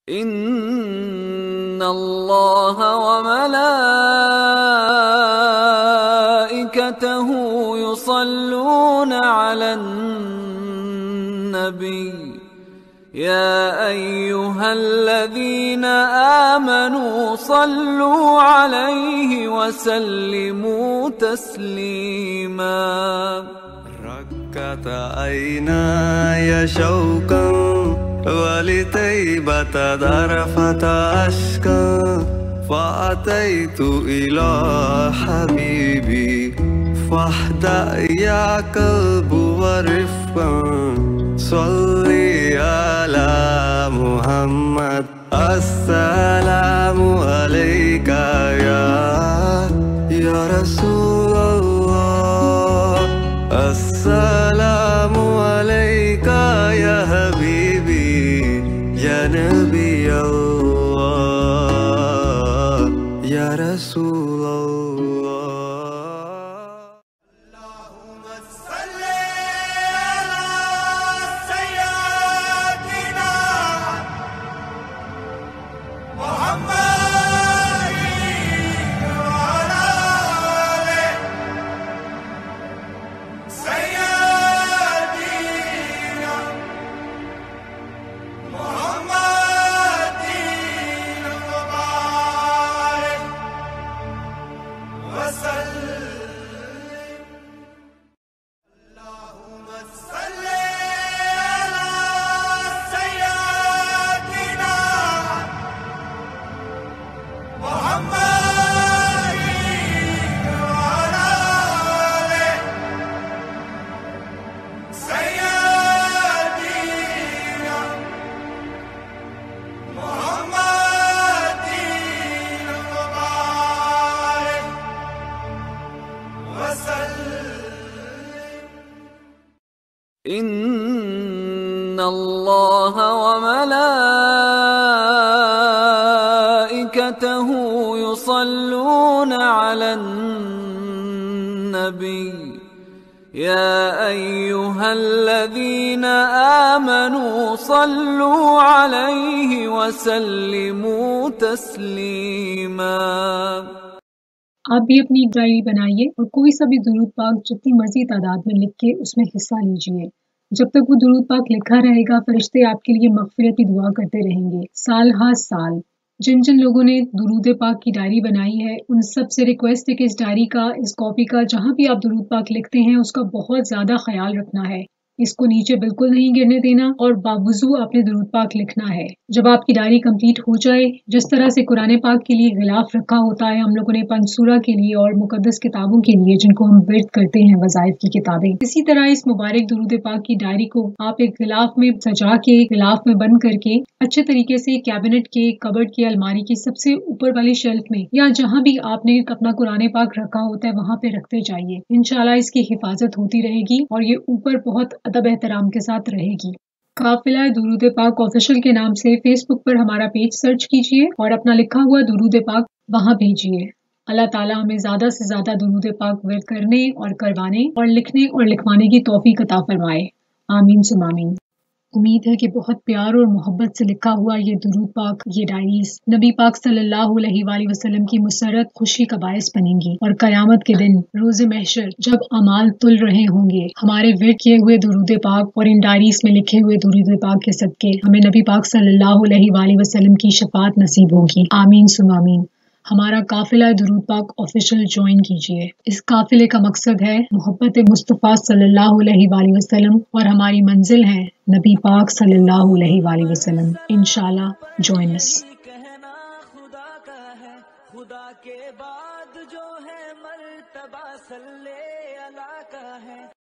ان اللہ وملائکتہ یصلون علی النبی یا ایہا الذین آمنوا صلوا علیہ وسلموا تسلیما. ركت عيناي شوقا ولطيبة ذرفة أشكا فأتيت إلى حبيبي فاهدأ يا قلب ورفقا صلي على محمد السلام عليك يا رسول الله السلام عليك يا حبيبي يا نبي الله يا رسول الله. اللهم صل على سيدنا محمد وعلى آله سيدنا محمد وبارك وسلم. اللهم صل على سيدنا محمد وعلى آله سيدنا محمد وبارك وسلم. ان اللہ وملائکتہ یصلون علی النبی یا ایہا الذین آمنوا صلوا علیہ وسلموا تسلیما. آپ بھی اپنی ڈائری بنائیے اور کوئی سا بھی درود پاک جتنی مرضی تعداد میں لکھ کے اس میں حصہ لیجئے. جب تک وہ درود پاک لکھا رہے گا فرشتے آپ کے لیے مغفرت کی دعا کرتے رہیں گے سال ہر سال. جن لوگوں نے درود پاک کی ڈائری بنائی ہے ان سب سے ریکویسٹ ہے کہ اس ڈائری کا، اس کاپی کا، جہاں بھی آپ درود پاک لکھتے ہیں اس کا بہت زیادہ خیال رکھنا ہے. اس کو نیچے بالکل نہیں گرنے دینا اور باوضو آپ نے درود پاک لکھنا ہے. جب آپ کی ڈائری کمپلیٹ ہو جائے، جس طرح سے قرآن پاک کے لیے غلاف رکھا ہوتا ہے ہم لوگوں نے پنسورہ کے لیے اور مقدس کتابوں کے لیے جن کو ہم ورد کرتے ہیں وظائف کی کتابیں، اسی طرح اس مبارک درود پاک کی ڈائری کو آپ ایک غلاف میں سجا کے، غلاف میں بند کر کے اچھے طریقے سے کیبنٹ کے، کبرڈ کے، الماری کی سب سے اوپر والی شیلف میں یا جہاں بھی آپ نے اپنا قرآن پاک رکھا ہوتا ہے وہاں پہ رکھتے جائیے. انشاءاللہ اس کی حفاظت ہوتی رہے گی اور یہ اوپر بہت ادب احترام کے ساتھ رہے گی. قافلہ درود پاک آفیشیل کے نام سے فیس بک پر ہمارا پیج سرچ کیجئے اور اپنا لکھا ہوا درود پاک وہاں بھیجئے. اللہ تعالیٰ ہمیں زیادہ سے زیادہ درود پاک ورد کرنے اور کروانے اور لکھنے اور لکھوانے کی توفیق عطا فرمائے. آمین ثم آمین. امید ہے کہ بہت پیار اور محبت سے لکھا ہوا یہ درود پاک، یہ ڈائریز نبی پاک صلی اللہ علیہ وآلہ وسلم کی مسرت، خوشی کا باعث بنیں گی اور قیامت کے دن روز محشر جب اعمال تل رہے ہوں گے ہمارے ورد کیے ہوئے درود پاک اور ان ڈائریز میں لکھے ہوئے درود پاک کے صدقے ہمیں نبی پاک صلی اللہ علیہ وآلہ وسلم کی شفاعت نصیب ہوگی. آمین ثم آمین. ہمارا قافلہ درود پاک آفیشیل جوائن کیجئے. اس قافلے کا مقصد ہے محبت مصطفیٰ صلی اللہ علیہ وآلہ وسلم اور ہماری منزل ہے نبی پاک صلی اللہ علیہ وآلہ وسلم. انشاءاللہ جوائن اس. کہنا خدا کا ہے، خدا کے بعد جو ہے مرتبہ صلی اللہ کا ہے.